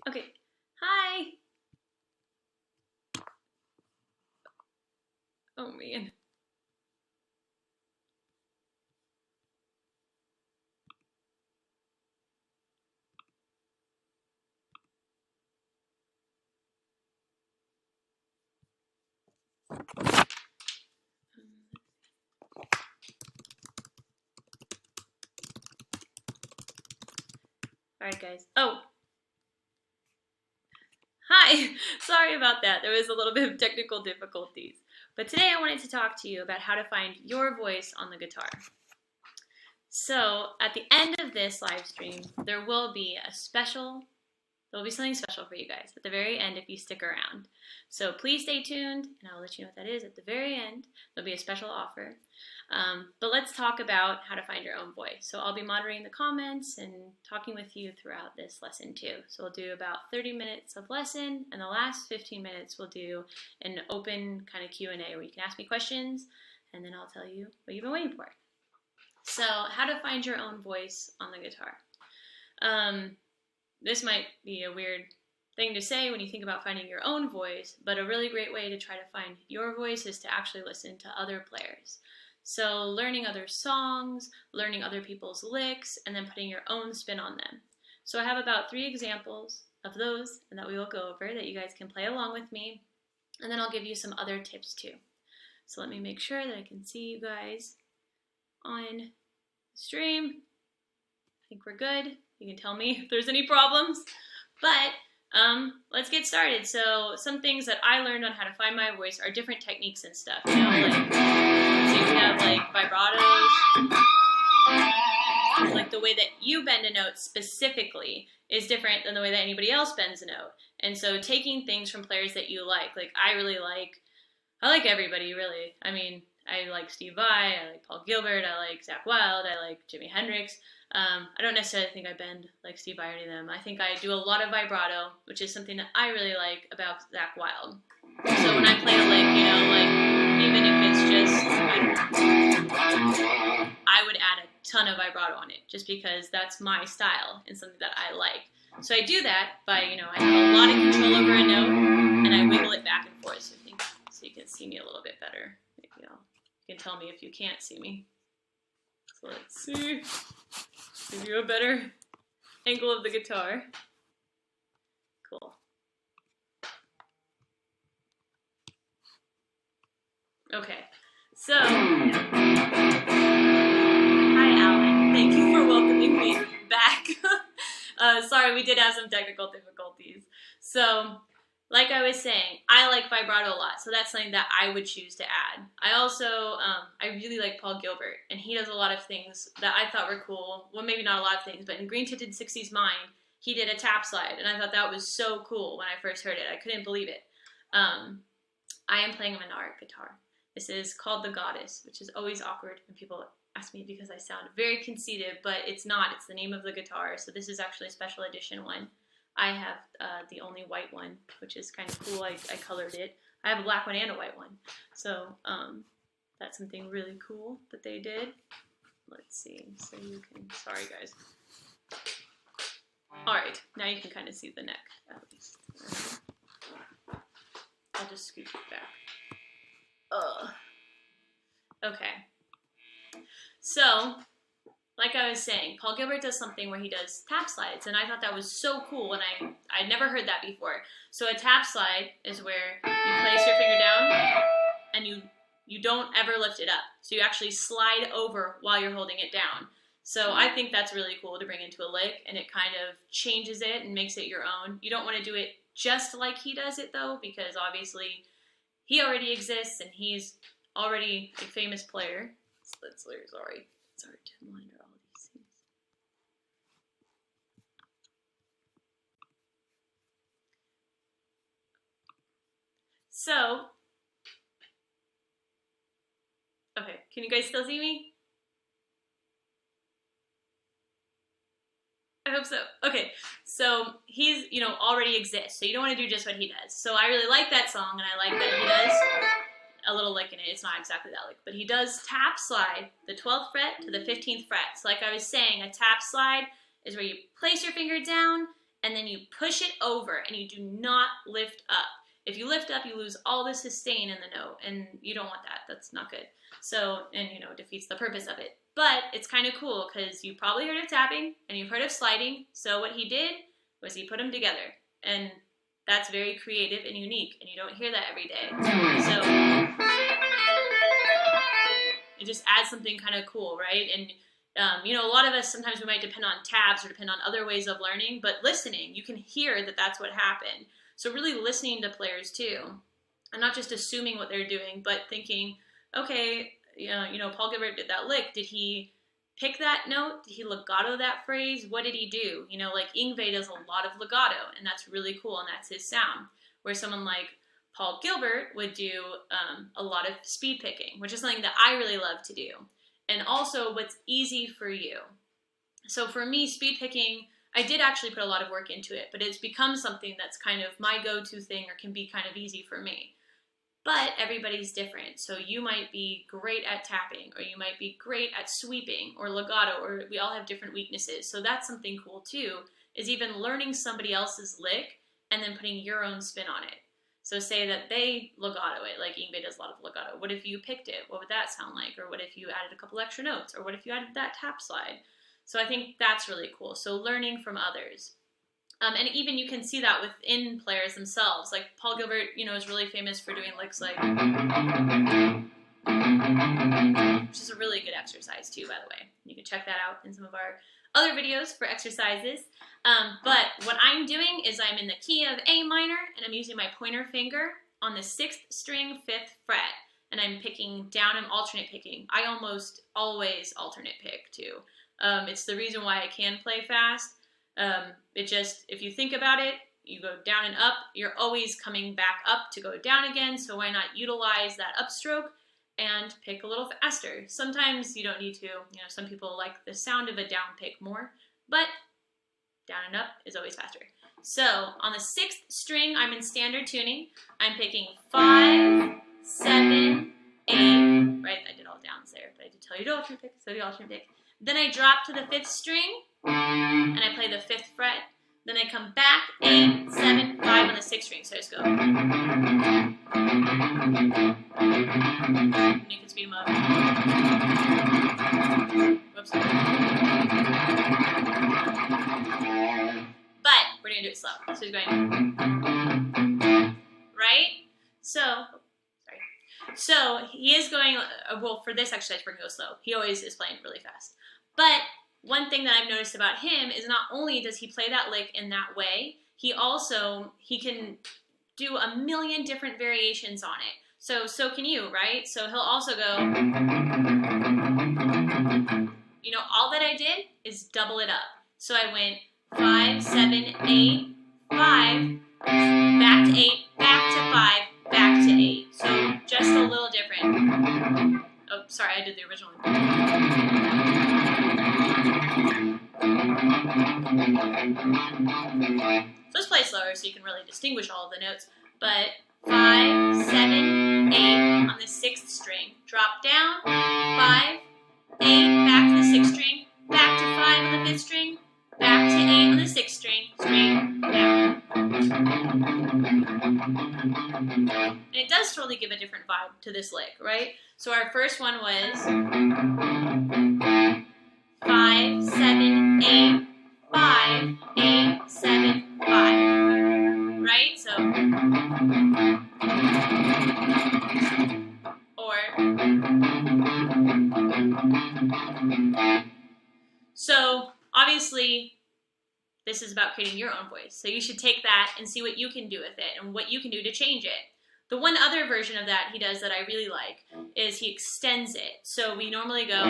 Okay. Hi. Oh man. Alright guys. Oh. Hi. Sorry about that. There was a little bit of technical difficulties. But today I wanted to talk to you about how to find your voice on the guitar. So at the end of this live stream, there will be something special for you guys at the very end if you stick around. So please stay tuned, and I'll let you know what that is at the very end. There'll be a special offer. But let's talk about how to find your own voice. So I'll be monitoring the comments and talking with you throughout this lesson too. So we'll do about 30 minutes of lesson, and the last 15 minutes we'll do an open kind of Q&A where you can ask me questions, and then I'll tell you what you've been waiting for. So how to find your own voice on the guitar. This might be a weird thing to say when you think about finding your own voice, but a really great way to try to find your voice is to actually listen to other players. So learning other songs, learning other people's licks, and then putting your own spin on them. So I have about 3 examples of those and that we will go over that you guys can play along with me, and then I'll give you some other tips too. So let me make sure that I can see you guys on the stream. I think we're good. You can tell me if there's any problems. But let's get started. So some things that I learned on how to find my voice are different techniques and stuff. You know, like, so you have like vibratos. Like the way that you bend a note specifically is different than the way that anybody else bends a note. And so taking things from players that you like I like everybody really. I mean, I like Steve Vai, I like Paul Gilbert, I like Zakk Wylde, I like Jimi Hendrix. I don't necessarily think I bend like Steve Vai or any of them. I think I do a lot of vibrato, which is something that I really like about Zakk Wylde. So when I play a lick, you know, like even if it's just, I would add a ton of vibrato on it just because that's my style and something that I like. So I do that by, you know, I have a lot of control over a note and I wiggle it back and forth so you can see me a little bit better. You know, you can tell me if you can't see me. So let's see. Give you a better angle of the guitar. Cool. Okay, so, hi Alan, thank you for welcoming me back. Sorry, we did have some technical difficulties. So, like I was saying, I like vibrato a lot, so that's something that I would choose to add. I also, I really like Paul Gilbert, and he does a lot of things that I thought were cool. Well, maybe not a lot of things, but in Green Tinted 60s Mind, he did a tap slide, and I thought that was so cool when I first heard it. I couldn't believe it. I am playing a Menard guitar. This is called the Goddess, which is always awkward when people ask me because I sound very conceited, but it's not. It's the name of the guitar, so this is actually a special edition one. I have the only white one, which is kind of cool. I colored it. I have a black one and a white one. So that's something really cool that they did. Let's see. So you can, sorry guys. All right, now you can kind of see the neck at least. I'll just scoot it back. Okay. So, like I was saying, Paul Gilbert does something where he does tap slides, and I thought that was so cool, and I'd never heard that before. So a tap slide is where you place your finger down, and you don't ever lift it up. So you actually slide over while you're holding it down. So I think that's really cool to bring into a lick, and it kind of changes it and makes it your own. You don't want to do it just like he does it, though, because obviously he already exists, and he's already a famous player. Sorry. It's hard to monitor all these things. So, okay, can you guys still see me? I hope so. Okay, so he's, you know, already exists, so you don't want to do just what he does. So I really like that song, and I like that he does a little lick in it. It's not exactly that lick, but he does tap slide the 12th fret to the 15th fret. So like I was saying, a tap slide is where you place your finger down and then you push it over, and you do not lift up. If you lift up, you lose all the sustain in the note, and you don't want that. That's not good. So, and you know, defeats the purpose of it. But it's kind of cool because you probably heard of tapping and you've heard of sliding. So what he did was he put them together, and that's very creative and unique, and you don't hear that every day. So it just adds something kind of cool, right? And you know, a lot of us, sometimes we might depend on tabs or depend on other ways of learning, but listening, you can hear that that's what happened. So really listening to players too, and not just assuming what they're doing, but thinking, okay, you know, Paul Gilbert did that lick. Did he pick that note? Did he legato that phrase? What did he do? You know, like Yngwie does a lot of legato, and that's really cool, and that's his sound. Where someone like Paul Gilbert would do a lot of speed picking, which is something that I really love to do. And also what's easy for you. So for me, speed picking, I did actually put a lot of work into it, but it's become something that's kind of my go-to thing, or can be kind of easy for me. But everybody's different. So you might be great at tapping, or you might be great at sweeping or legato, or we all have different weaknesses. So that's something cool too, is even learning somebody else's lick and then putting your own spin on it. So say that they legato it, like Yngwie does a lot of legato. What if you picked it? What would that sound like? Or what if you added a couple extra notes? Or what if you added that tap slide? So I think that's really cool. So learning from others. And even you can see that within players themselves. Like Paul Gilbert, you know, is really famous for doing licks like, which is a really good exercise too, by the way. You can check that out in some of our other videos for exercises. But what I'm doing is I'm in the key of A minor, and I'm using my pointer finger on the 6th string, 5th fret, and I'm picking down. I'm alternate picking. I almost always alternate pick too. It's the reason why I can play fast. It just, if you think about it, you go down and up, you're always coming back up to go down again, so why not utilize that upstroke and pick a little faster? Sometimes you don't need to, you know, some people like the sound of a down pick more, but down and up is always faster. So on the 6th string, I'm in standard tuning. I'm picking 5, 7, 8, right? I did all downs there, but I did tell you to alternate pick, so the alternate pick. Then I drop to the 5th string, and I play the 5th fret. Then I come back, 8, 7, 5 on the 6th string, so I just go. And you can speed them up. Whoops. But we're going to do it slow. So he's going, right? So, sorry. So he is going, well, for this exercise, we're going to go slow. He always is playing really fast. But one thing that I've noticed about him is not only does he play that lick in that way, he can do a million different variations on it. So can you, right? So he'll also go, you know, all that I did is double it up. So I went 5, 7, 8, 5, back to 8, back to 5, back to 8. So just a little different. Oh, sorry, I did the original one. So let's play slower so you can really distinguish all of the notes. But 5, 7, 8 on the 6th string. Drop down, 5, 8, back to the 6th string, back to 5 on the 5th string, back to 8 on the 6th string, straight down. And it does totally give a different vibe to this lick, right? So our first one was 5, 7, 8, 5, 8, 7, 5. Right? So, so obviously this is about creating your own voice. So you should take that and see what you can do with it and what you can do to change it. The one other version of that he does that I really like is he extends it. So we normally go,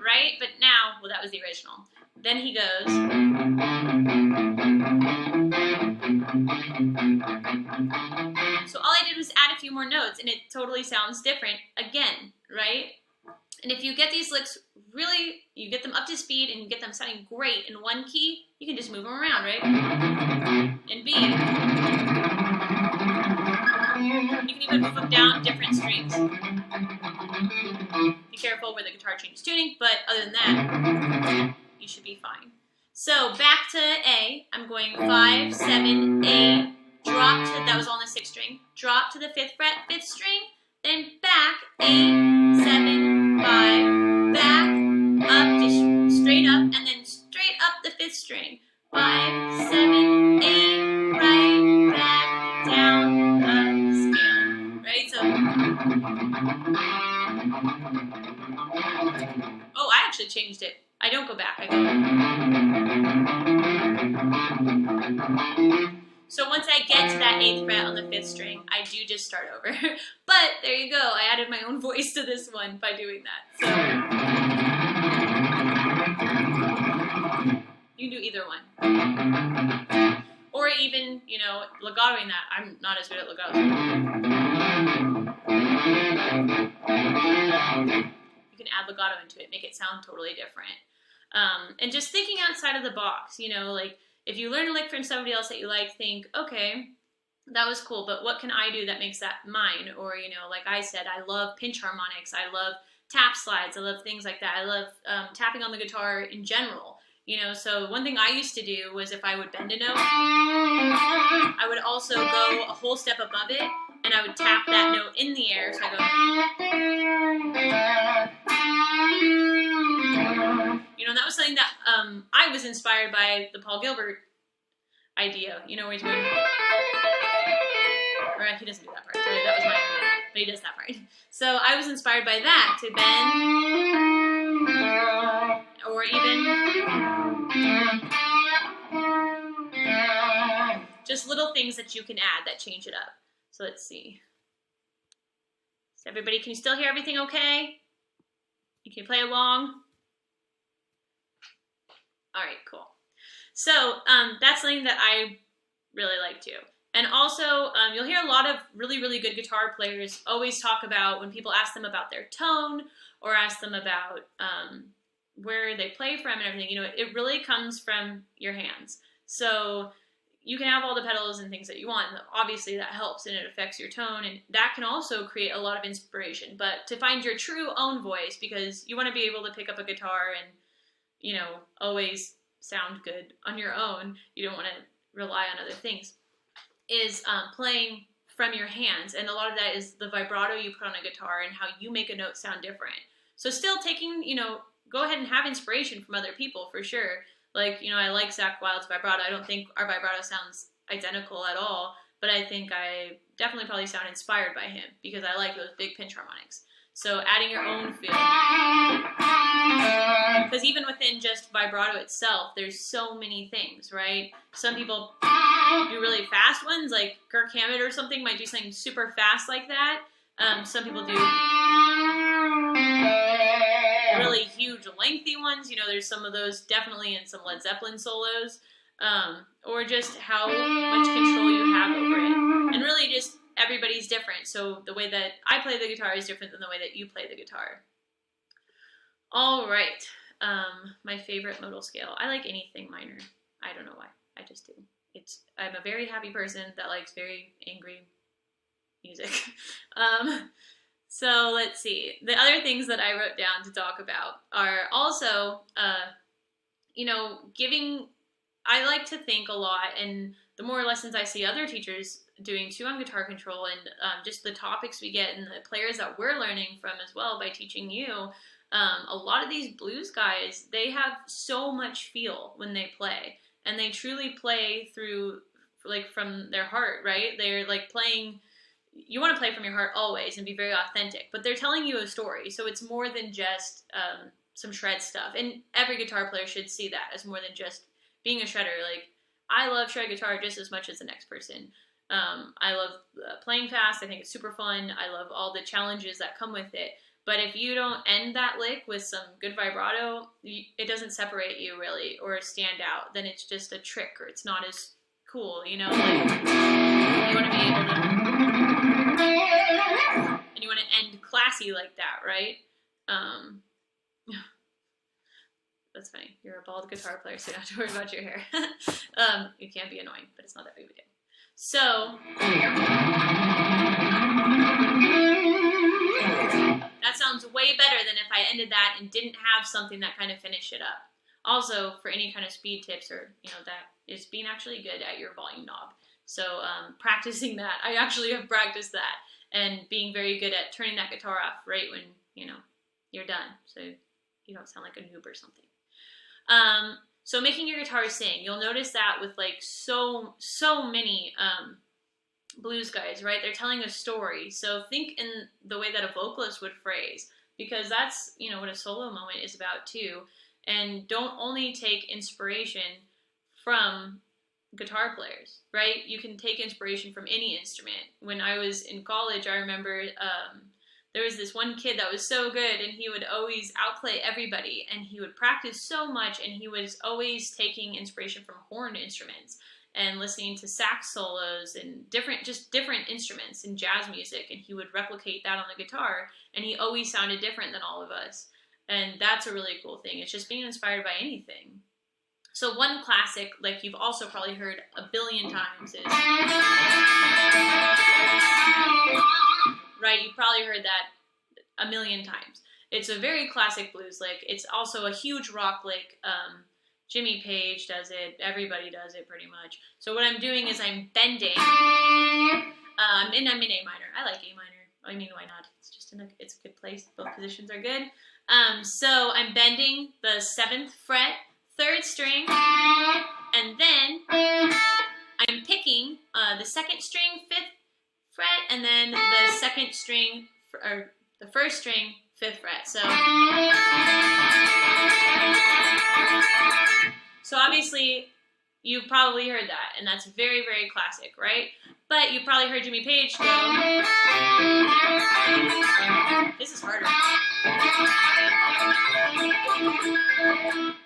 right? But now, well, that was the original. Then he goes, so all I did was add a few more notes and it totally sounds different again, right? And if you get these licks really, you get them up to speed and you get them sounding great in one key, you can just move them around, right? In B. You can even move them down different strings. Be careful where the guitar changes tuning, but other than that, you should be fine. So back to A. I'm going 5, 7, 8, drop to, that was on the 6th string, drop to the 5th fret, 5th string, then back, 8, 7, 5, back, up, just straight up, and then straight up the 5th string. 5, 7, 8, right, back, down, up, scale. Right? So, oh, I actually changed it. I don't go back, I go. So once I get to that 8th fret on the 5th string, I do just start over. But there you go, I added my own voice to this one by doing that. So you can do either one. Or even, you know, legatoing that. I'm not as good at legato. You can add legato into it, make it sound totally different. And just thinking outside of the box, you know, like if you learn a lick from somebody else that you like, think, okay, that was cool, but what can I do that makes that mine? Or, you know, like I said, I love pinch harmonics, I love tap slides, I love things like that. I love tapping on the guitar in general, you know. So one thing I used to do was if I would bend a note, I would also go a whole step above it, and I would tap that note in the air. So I go, you know, and that was something that I was inspired by the Paul Gilbert idea, you know, where he's going, or he doesn't do that part, sorry, that was my idea, but he does that part. So I was inspired by that, to bend, or even just little things that you can add that change it up. So let's see. So everybody, can you still hear everything okay? You can play along? All right, cool. So that's something that I really like too. And also, you'll hear a lot of really, really good guitar players always talk about, when people ask them about their tone or ask them about where they play from and everything, you know, it really comes from your hands. So you can have all the pedals and things that you want, and obviously that helps and it affects your tone, and that can also create a lot of inspiration. But to find your true own voice, because you want to be able to pick up a guitar and, you know, always sound good on your own, you don't want to rely on other things, is playing from your hands. And a lot of that is the vibrato you put on a guitar and how you make a note sound different. So still taking, you know, go ahead and have inspiration from other people for sure. Like, you know, I like Zakk Wylde's vibrato. I don't think our vibrato sounds identical at all, but I think I definitely probably sound inspired by him because I like those big pinch harmonics. So adding your own feel. Because even within just vibrato itself, there's so many things, right? Some people do really fast ones, like Kirk Hammett or something might do something super fast like that. Some people do really huge, lengthy ones. You know, there's some of those definitely in some Led Zeppelin solos. Or just how much control you have over it. And really just everybody's different. So the way that I play the guitar is different than the way that you play the guitar. All right. My favorite modal scale. I like anything minor. I don't know why. I just do. I'm a very happy person that likes very angry music. So let's see. The other things that I wrote down to talk about are also, you know, I like to think a lot, and the more lessons I see other teachers doing too on guitar control, and just the topics we get and the players that we're learning from as well by teaching you, a lot of these blues guys, they have so much feel when they play, and they truly play through, like, from their heart, right? They're like playing, you want to play from your heart always and be very authentic, but they're telling you a story, so it's more than just some shred stuff, and every guitar player should see that as more than just being a shredder. Like, I love shred guitar just as much as the next person. I love playing fast. I think it's super fun. I love all the challenges that come with it. But if you don't end that lick with some good vibrato, it doesn't separate you really or stand out. Then it's just a trick, or it's not as cool, you know? Like, you want to be able to, and you want to end classy like that, right? That's funny. You're a bald guitar player, so you don't have to worry about your hair. It can be annoying, but it's not that big of a deal. So that sounds way better than if I ended that and didn't have something that kind of finished it up. also for any kind of speed tips, or that is being actually good at your volume knob. So practicing that, I actually have practiced that, and being very good at turning that guitar off right when you're done, so you don't sound like a noob or something. So making your guitar sing, you'll notice that with like so many blues guys, right? They're telling a story. So think in the way that a vocalist would phrase, because that's what a solo moment is about too. And don't only take inspiration from guitar players, right? You can take inspiration from any instrument. When I was in college, I remember there was this one kid that was so good, and he would always outplay everybody, and he would practice so much, and he was always taking inspiration from horn instruments and listening to sax solos and different instruments in jazz music, and he would replicate that on the guitar, and he always sounded different than all of us. And that's a really cool thing. It's just being inspired by anything. So one classic, like you've also probably heard a billion times, is, right? You've probably heard that a million times. It's a very classic blues lick. It's also a huge rock lick. Jimmy Page does it. Everybody does it pretty much. So what I'm doing is I'm bending, and I'm in A minor. I like A minor. I mean, why not? It's just it's a good place. Both positions are good. So I'm bending the 7th fret, 3rd string, and then I'm picking the 2nd string, 5th fret, and then the 2nd string, or the 1st string, 5th fret. So obviously you probably heard that, and that's very, very classic, right? But you probably heard Jimmy Page go, this is harder.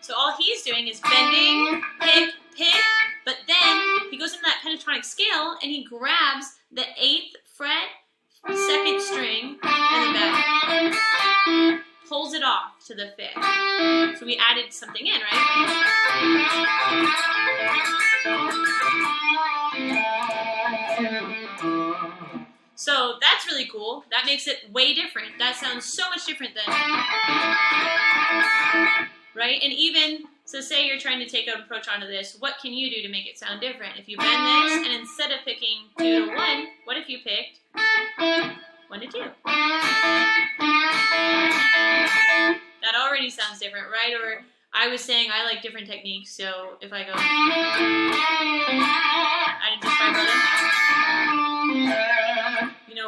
So all he's doing is bending, pick, but then he goes into that pentatonic scale and he grabs the 8th fret, 2nd string, and then pulls it off to the 5th. So we added something in, right? So that's really cool. That makes it way different. That sounds so much different than, right? And even, so say you're trying to take an approach onto this, what can you do to make it sound different? If you bend this, and instead of picking 2 to 1, what if you picked 1 to 2? That already sounds different, right? Or I was saying I like different techniques, so if I go, I didn't just vibrato,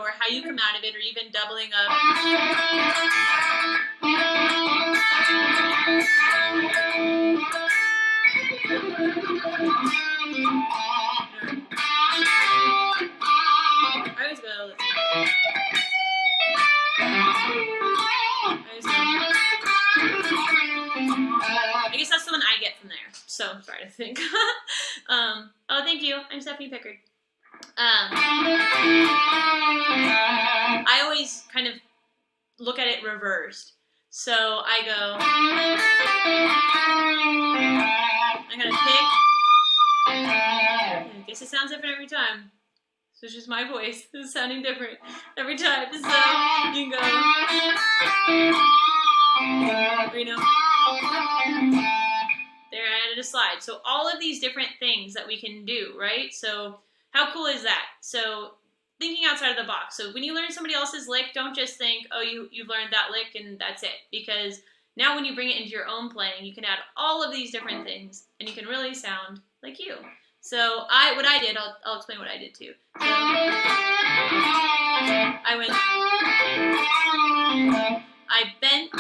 or how you come out of it, or even doubling up. I always go, I guess that's the one I get from there. So I'm trying to think. Oh, thank you. I'm Stephanie Pickard. I always kind of look at it reversed. So I go, I'm going to pick. I guess it sounds different every time. So it's just my voice. It's sounding different every time. So you can go, there I added a slide. So all of these different things that we can do, right? So how cool is that? So thinking outside of the box. So when you learn somebody else's lick, don't just think, oh, you've learned that lick and that's it. Because now when you bring it into your own playing, you can add all of these different things and you can really sound like you. So what I did, I'll explain what I did too. So I bent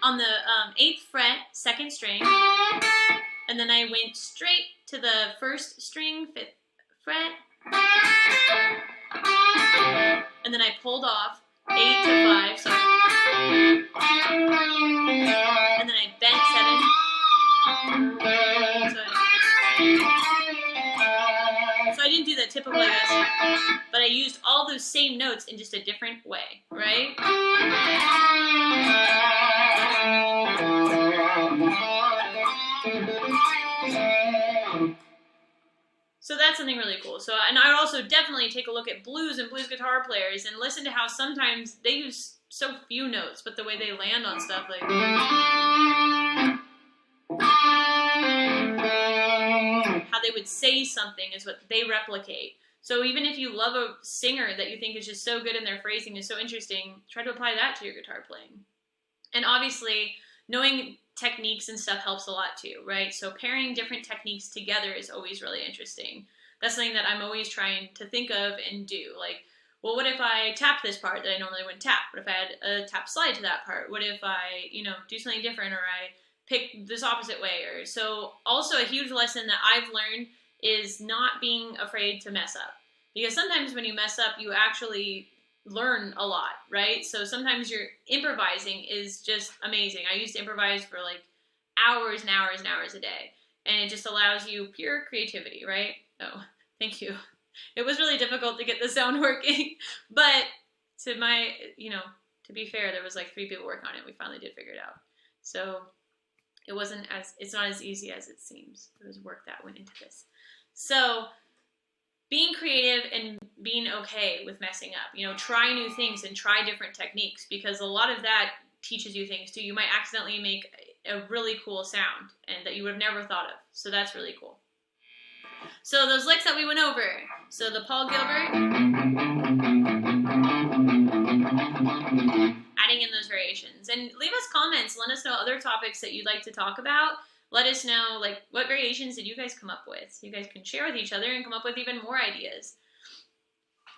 on the 8th fret, 2nd string, and then I went straight to the 1st string, 5th fret, and then I pulled off 8 to 5, so, and then I bent 7, so I didn't do the typical, I guess, but I used all those same notes in just a different way, right? So that's something really cool. So, and I would also definitely take a look at blues and blues guitar players and listen to how sometimes they use so few notes, but the way they land on stuff, like, they would say something is what they replicate. So even if you love a singer that you think is just so good and their phrasing is so interesting, try to apply that to your guitar playing. And obviously, knowing techniques and stuff helps a lot too, right? So pairing different techniques together is always really interesting. That's something that I'm always trying to think of and do. Like, well, what if I tap this part that I normally wouldn't tap? What if I add a tap slide to that part? What if I, do something different, or I pick this opposite way? Or so also a huge lesson that I've learned is not being afraid to mess up. Because sometimes when you mess up, you actually learn a lot, right? So sometimes your improvising is just amazing. I used to improvise for like hours and hours and hours a day. And it just allows you pure creativity, right? Oh, thank you. It was really difficult to get the sound working, but to be fair, there was like 3 people working on it. We finally did figure it out. So it's not as easy as it seems. There was work that went into this. So being creative and being okay with messing up, try new things and try different techniques, because a lot of that teaches you things too. You might accidentally make a really cool sound and that you would have never thought of. So that's really cool. So those licks that we went over, so the Paul Gilbert, adding in those variations. And leave us comments, let us know other topics that you'd like to talk about. Let us know, like, what variations did you guys come up with? You guys can share with each other and come up with even more ideas.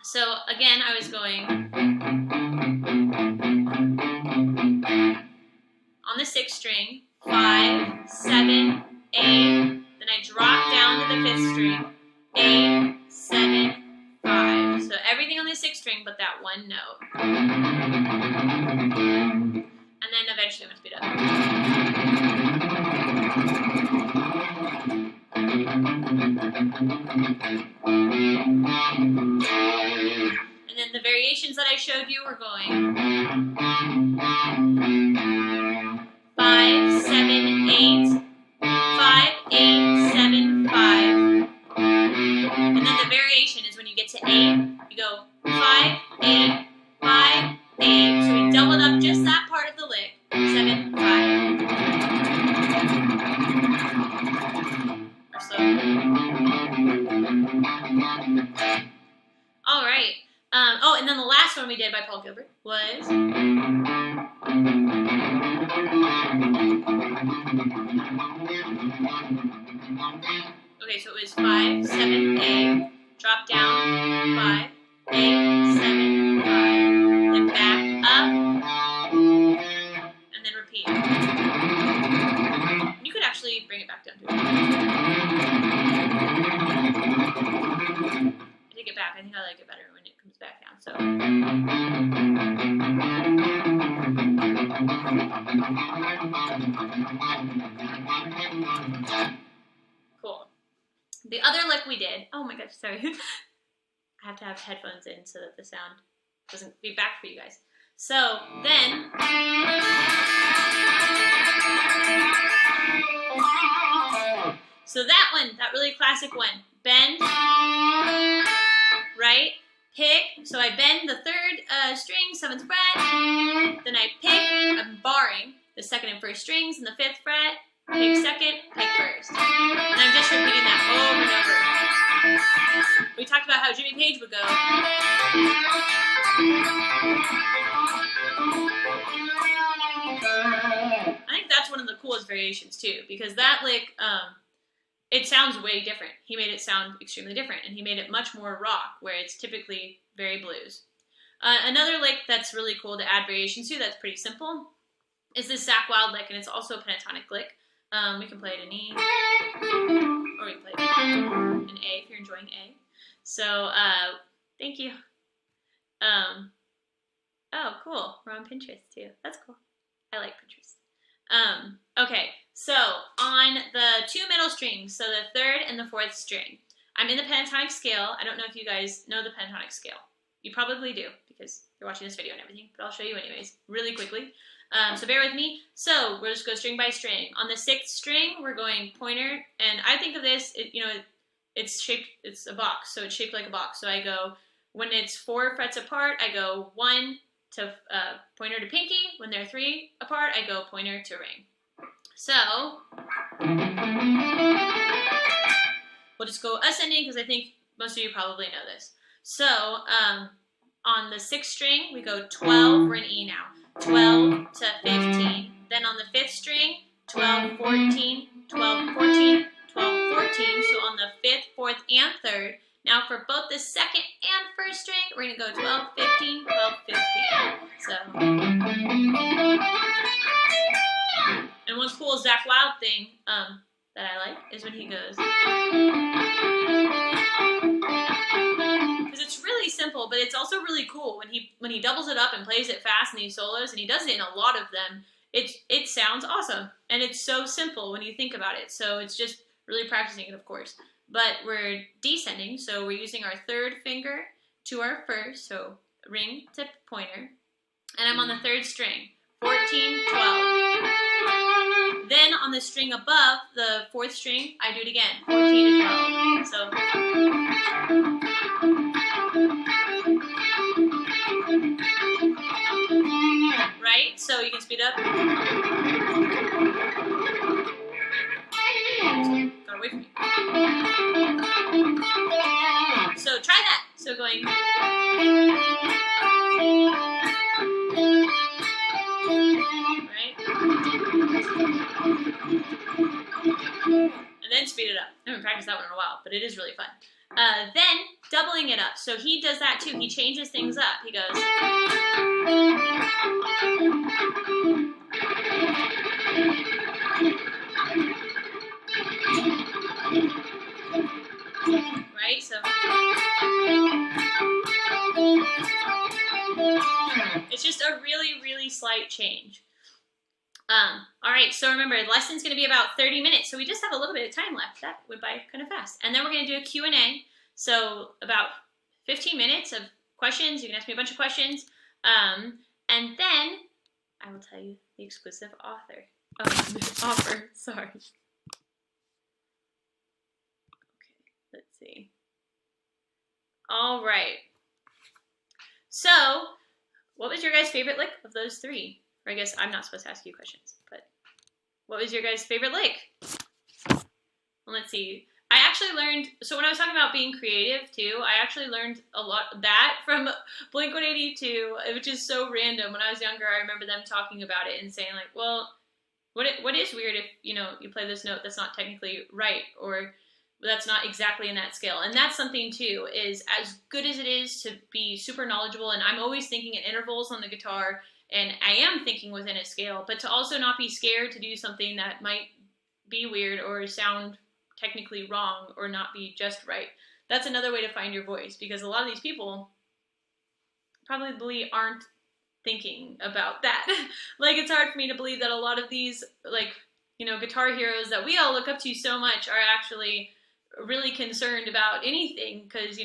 So again, I was going on the 6th string, 5, 7, 8, then I drop down to the 5th string, 8, 7, 5. So everything on the 6th string but that one note. And then eventually I'm going to speed up. And then the variations that I showed you were going 5, 7, 8, 5, 8, 7, 5. And then the variation is when you get to 8, you go 5, 8, 5, 8. So we doubled up just that part of the lick. 7, 5. Or so. All right. And then the last one we did by Paul Gilbert was. Okay, so it was 5, 7, 8, drop down, 5, 8, 7, 5, then back up, and then repeat. You could actually bring it back down to it. I take it back. I think I like it better when it comes back down. So. Cool. The other lick we did, oh my gosh, sorry. I have to have headphones in so that the sound doesn't feedback for you guys. So then, that really classic one, bend, right, pick, so I bend the 3rd string, 7th fret, then I pick, I'm barring the 2nd and 1st strings in the 5th fret, pick 2nd, pick 1st. And I'm just repeating that over and over. We talked about how Jimmy Page would go. I think that's one of the coolest variations too, because that lick, it sounds way different. He made it sound extremely different, and he made it much more rock, where it's typically very blues. Another lick that's really cool to add variations to, that's pretty simple, is this Zakk Wylde lick, and it's also a pentatonic lick. We can play it in E, or we can play it in A if you're enjoying A. So, thank you. Oh, cool. We're on Pinterest too. That's cool. I like Pinterest. Okay, so on the 2 middle strings, so the 3rd and the 4th string, I'm in the pentatonic scale. I don't know if you guys know the pentatonic scale. You probably do, because you're watching this video and everything, but I'll show you anyways, really quickly. So bear with me. So we'll just go string by string. On the 6th string, we're going pointer, and I think of this, it's shaped, it's a box, so it's shaped like a box. So I go, when it's 4 frets apart, I go 1 to pointer to pinky. When they're 3 apart, I go pointer to ring. So we'll just go ascending because I think most of you probably know this. So on the 6th string, we go 12, we're in E now, 12 to 15. Then on the 5th string, 12, 14, 12, 14, 12, 14. So on the 5th, 4th, and 3rd. Now for both the 2nd and 1st string, we're going to go 12, 15, 12, 15. So, and one cool Zakk Wylde thing that I like is when he goes, because it's really simple, but it's also really cool when he doubles it up and plays it fast in these solos, and he does it in a lot of them. It sounds awesome, and it's so simple when you think about it. So it's just really practicing it, of course. But we're descending, so we're using our 3rd finger to our 1st, so ring to pointer, and I'm on the 3rd string, 14, 12. Then on the string above the 4th string, I do it again, 14 to 12. So, right? So you can speed up. Got away from me. So try that. So going. Right? And then speed it up. I haven't practiced that one in a while, but it is really fun. Then doubling it up. So he does that too. He changes things up. He goes. Right? So it's just a really, really slight change. All right, so remember, the lesson's going to be about 30 minutes, so we just have a little bit of time left. That went by kind of fast. And then we're going to do a Q&A, so about 15 minutes of questions. You can ask me a bunch of questions. And then I will tell you the exclusive offer. Sorry. Okay, let's see. All right. So, what was your guys' favorite lick of those 3? Or I guess I'm not supposed to ask you questions, but what was your guys' favorite lick? Well, let's see. I actually learned, so when I was talking about being creative too, I actually learned a lot of that from Blink-182, which is so random. When I was younger, I remember them talking about it and saying like, well, what is weird if, you play this note that's not technically right, or that's not exactly in that scale. And that's something too, is as good as it is to be super knowledgeable, and I'm always thinking in intervals on the guitar, and I am thinking within a scale, but to also not be scared to do something that might be weird or sound technically wrong or not be just right. That's another way to find your voice, because a lot of these people probably aren't thinking about that. Like, it's hard for me to believe that a lot of these, guitar heroes that we all look up to so much are actually really concerned about anything, because,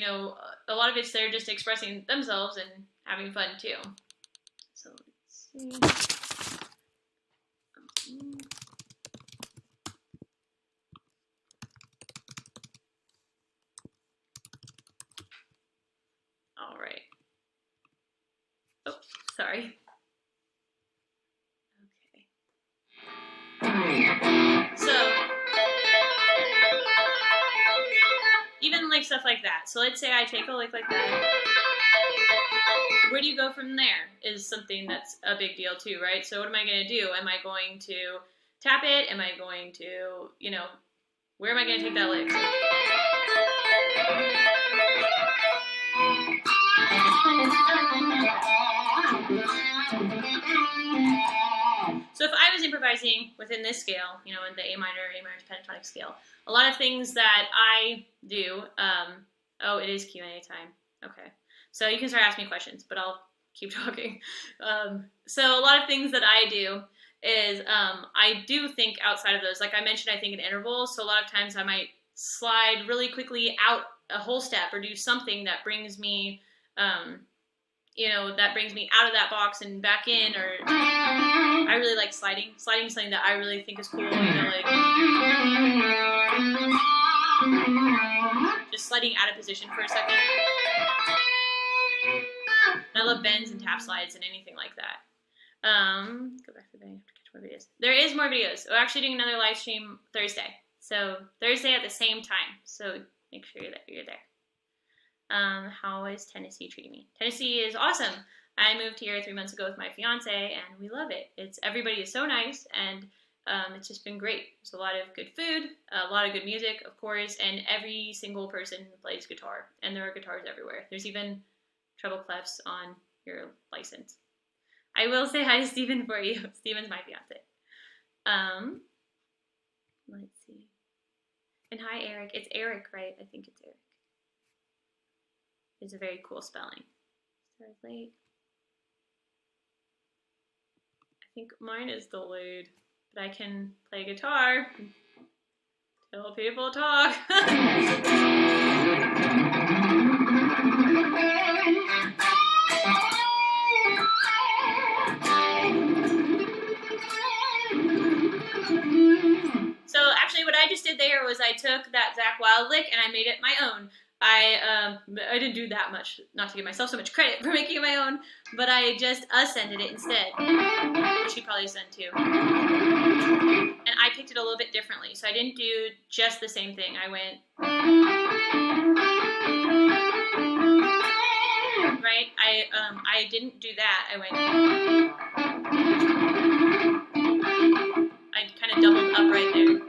a lot of it's they're just expressing themselves and having fun too. So let's see. All right. Oh, sorry. Okay. So, even like stuff like that. So let's say I take a lick like that. Where do you go from there is something that's a big deal too, right? So what am I going to do? Am I going to tap it? Am I going to, where am I going to take that lick? So if I was improvising within this scale, in the A minor to pentatonic scale, a lot of things that I do, oh, it is Q&A time. Okay. So you can start asking me questions, but I'll keep talking. So a lot of things that I do is I do think outside of those. Like I mentioned, I think in intervals. So a lot of times I might slide really quickly out a whole step or do something that brings me, that brings me out of that box and back in. Or I really like sliding. Sliding is something that I really think is cool. Just sliding out of position for a second. I love bends and tap slides and anything like that. Go back to the thing. I have to catch more videos. There is more videos. We're actually doing another live stream Thursday. So Thursday at the same time. So make sure that you're there. How is Tennessee treating me? Tennessee is awesome. I moved here 3 months ago with my fiance, and we love it. Everybody is so nice, and it's just been great. There's a lot of good food, a lot of good music, of course, and every single person plays guitar, and there are guitars everywhere. There's even treble clefs on your license. I will say hi to Steven for you. Steven's my fiance. Let's see. And hi, Eric. It's Eric, right? I think it's Eric. It's a very cool spelling. Started late. I think mine is delayed, but I can play guitar till people talk. So actually what I just did there was I took that Zakk Wylde lick and I made it my own. I didn't do that much, not to give myself so much credit for making it my own, but I just ascended it instead, which you probably ascend too. And I picked it a little bit differently, so I didn't do just the same thing. I went, right? I didn't do that. I kind of doubled up right there.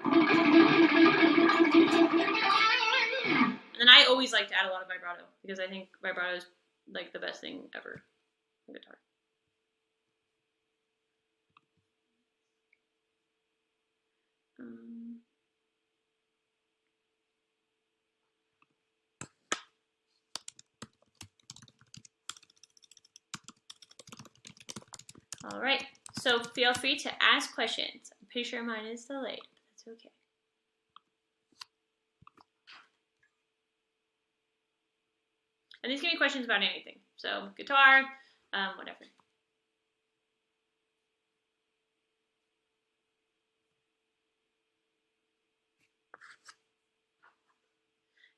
And then I always like to add a lot of vibrato because I think vibrato is like the best thing ever on guitar. All right, so feel free to ask questions. I'm pretty sure mine is delayed, but that's okay. And these can be questions about anything. So guitar, whatever.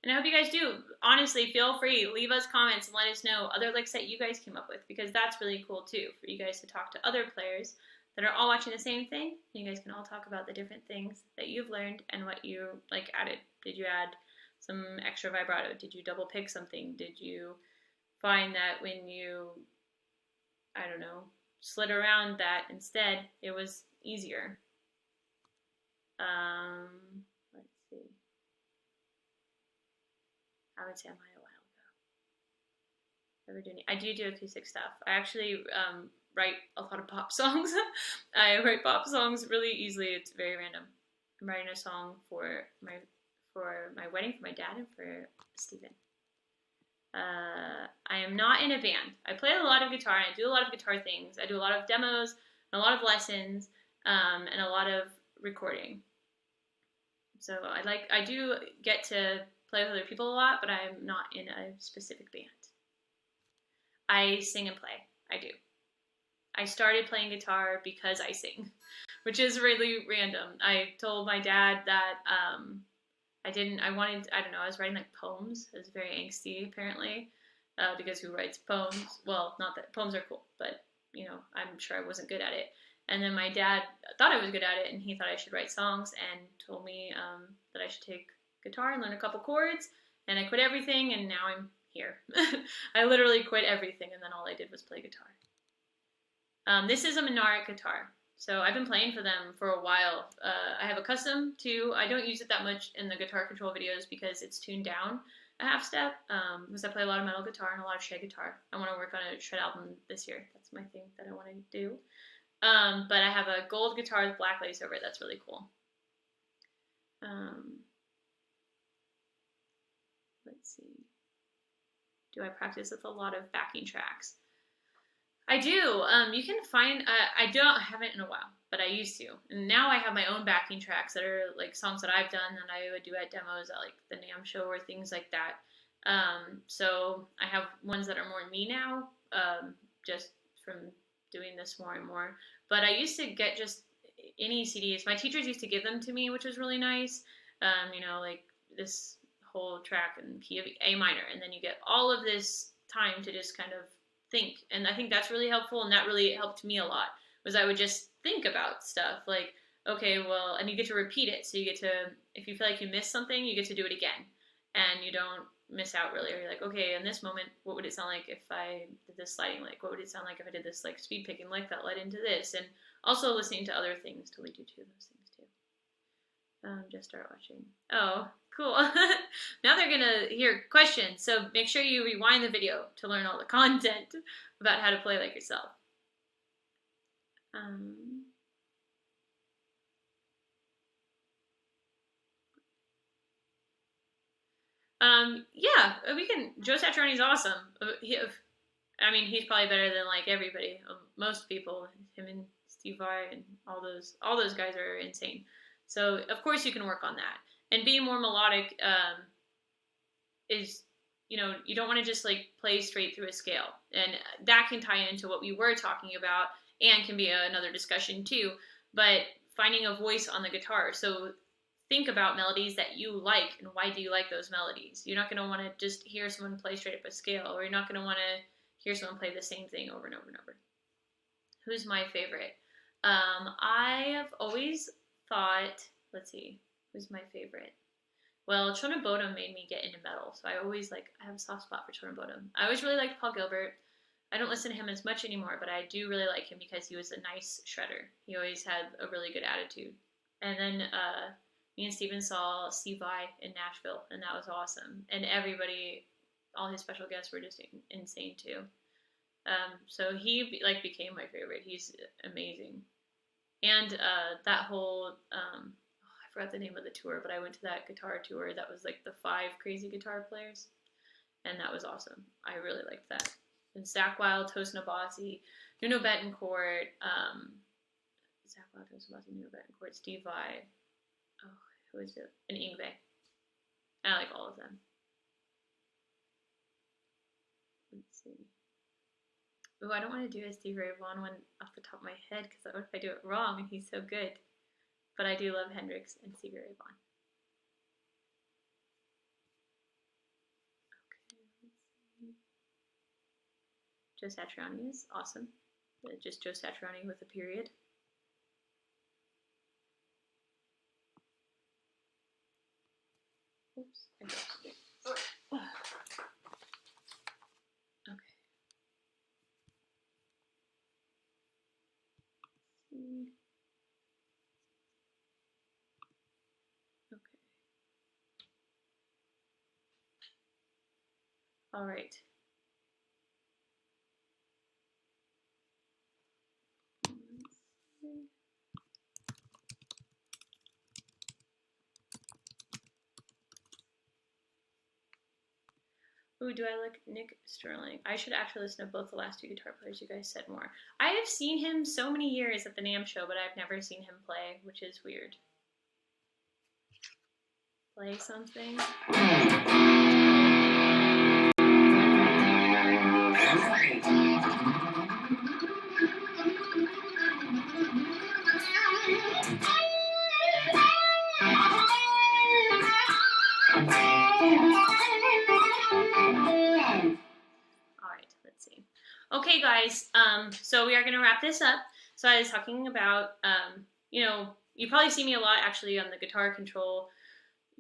And I hope you guys do. Honestly, feel free. Leave us comments and let us know other licks that you guys came up with, because that's really cool too, for you guys to talk to other players that are all watching the same thing. You guys can all talk about the different things that you've learned and what you like added. Did you add some extra vibrato? Did you double pick something? Did you find that when you, I don't know, slid around that instead, it was easier? Let's see. I would say I might a while ago. I do acoustic stuff. I actually write a lot of pop songs. I write pop songs really easily. It's very random. I'm writing a song for my wedding for my dad and for Steven. I am not in a band. I play a lot of guitar and I do a lot of guitar things. I do a lot of demos, and a lot of lessons, and a lot of recording. So I do get to play with other people a lot, but I'm not in a specific band. I sing and play. I do. I started playing guitar because I sing, which is really random. I told my dad that I was writing like poems. It was very angsty apparently, because who writes poems? Well, not that poems are cool, but you know, I'm sure I wasn't good at it. And then my dad thought I was good at it, and he thought I should write songs, and told me that I should take guitar and learn a couple chords. And I quit everything, and now I'm here. I literally quit everything, and then all I did was play guitar. This is a Monarch guitar, so I've been playing for them for a while. I have a custom too. I don't use it that much in the guitar control videos because it's tuned down a half step, because I play a lot of metal guitar and a lot of shred guitar. I want to work on a shred album this year. That's my thing that I want to do. But I have a gold guitar with black lace over it. That's really cool. Let's see. Do I practice with a lot of backing tracks? I do. You can find, I haven't in a while, but I used to. And now I have my own backing tracks that are like songs that I've done that I would do at demos at like the NAMM show or things like that. So I have ones that are more me now, just from doing this more and more. But I used to get just any CDs. My teachers used to give them to me, which was really nice. You know, like this whole track in key of A minor, and then you get all of this time to just kind of think. And I think that's really helpful, and that really helped me a lot, was I would just think about stuff like, okay, well, and you get to repeat it. So you get to, if you feel like you missed something, you get to do it again. And you don't miss out really. Or you're like, okay, in this moment, what would it sound like if I did this sliding lick? What would it sound like if I did this like speed picking lick that led into this? And also listening to other things to lead you to those things too. Just start watching. Oh, cool. Now they're gonna hear questions. So make sure you rewind the video to learn all the content about how to play like yourself. Yeah, we can. Joe Satriani's awesome. I mean, he's probably better than like everybody, most people. Him and Steve Vai and all those guys are insane. So of course you can work on that. And being more melodic is, you don't want to just like play straight through a scale, and that can tie into what we were talking about, and can be another discussion too. But finding a voice on the guitar. So think about melodies that you like and why do you like those melodies. You're not going to want to just hear someone play straight up a scale, or you're not going to want to hear someone play the same thing over and over and over. Who's my favorite? I have always thought, let's see, who's my favorite? Well, Chona Bodom made me get into metal, so I have a soft spot for Chona Bodom. I always really liked Paul Gilbert. I don't listen to him as much anymore, but I do really like him because he was a nice shredder. He always had a really good attitude. And then me and Steven saw Steve Vai in Nashville, and that was awesome. And everybody, all his special guests were just insane too. So he became my favorite. He's amazing. And that whole I forgot the name of the tour, but I went to that guitar tour that was like the 5 crazy guitar players, and that was awesome. I really liked that. And Zakk Wylde, Toast Nabasi, Nuno Betancourt, Zakk Wylde, Toast Nabasi, Nuno Betancourt, Steve Vai. Oh, who is it? And Yngwie. I like all of them. Let's see. Oh, I don't want to do a Stevie Ray Vaughan one off the top of my head, because what if I do it wrong and he's so good? But I do love Hendrix and Stevie Ray Vaughan. Okay, let's see. Joe Satriani is awesome. Just Joe Satriani with a period. Oops. Okay. Okay. All right. Ooh, do I like Nick Sterling? I should actually listen to both the last 2 guitar players. You guys said more. I have seen him so many years at the NAMM show, but I've never seen him play, which is weird. Play something. Okay, guys, so we are going to wrap this up. So I was talking about, you probably see me a lot actually on the Guitar Control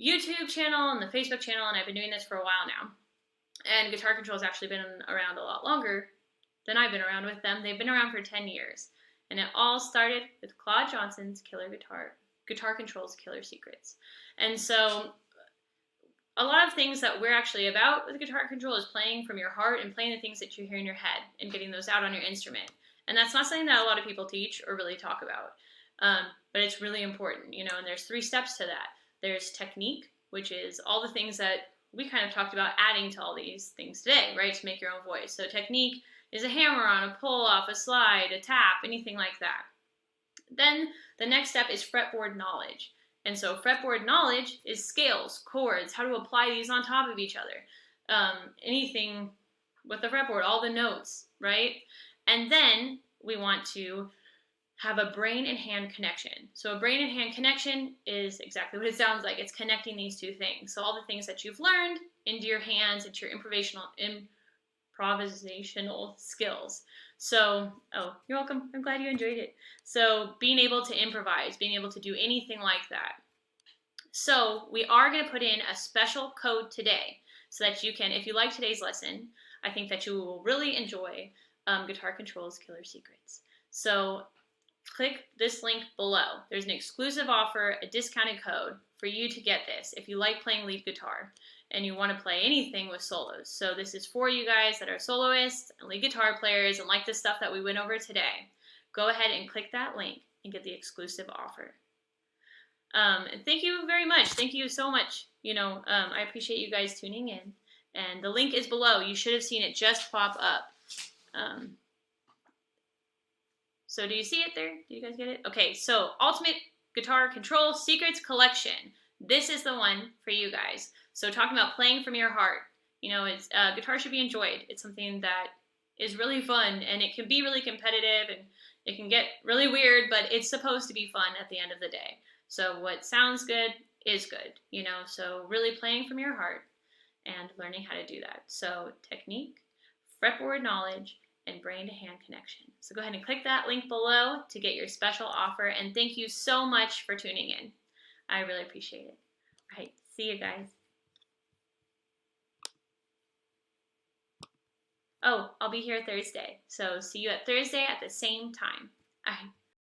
YouTube channel and the Facebook channel, and I've been doing this for a while now. And Guitar Control has actually been around a lot longer than I've been around with them. They've been around for 10 years. And it all started with Claude Johnson's Guitar Control's Killer Secrets. And so a lot of things that we're actually about with Guitar Control is playing from your heart and playing the things that you hear in your head and getting those out on your instrument. And that's not something that a lot of people teach or really talk about. But it's really important, and there's 3 steps to that. There's technique, which is all the things that we kind of talked about adding to all these things today, right, to make your own voice. So technique is a hammer-on, a pull-off, a slide, a tap, anything like that. Then the next step is fretboard knowledge. And so fretboard knowledge is scales, chords, how to apply these on top of each other. Anything with the fretboard, all the notes, right? And then we want to have a brain and hand connection. So a brain and hand connection is exactly what it sounds like. It's connecting these 2 things. So all the things that you've learned into your hands, into your improvisational improvisational skills. So, oh, you're welcome. I'm glad you enjoyed it. So, being able to improvise, being able to do anything like that. So, we are going to put in a special code today so that you can, if you like today's lesson, I think that you will really enjoy Guitar Control's Killer Secrets. So, click this link below. There's an exclusive offer, a discounted code for you to get this if you like playing lead guitar and you want to play anything with solos. So this is for you guys that are soloists and lead guitar players and like the stuff that we went over today. Go ahead and click that link and get the exclusive offer. And thank you very much. Thank you so much. I appreciate you guys tuning in. And the link is below. You should have seen it just pop up. So do you see it there? Do you guys get it? Okay, so Ultimate Guitar Control Secrets Collection. This is the one for you guys. So talking about playing from your heart. It's guitar should be enjoyed. It's something that is really fun, and it can be really competitive, and it can get really weird, but it's supposed to be fun at the end of the day. So what sounds good is good, so really playing from your heart and learning how to do that. So technique, fretboard knowledge, and brain-to-hand connection. So go ahead and click that link below to get your special offer, and thank you so much for tuning in. I really appreciate it. All right, see you guys. Oh, I'll be here Thursday, so see you at Thursday at the same time. All right.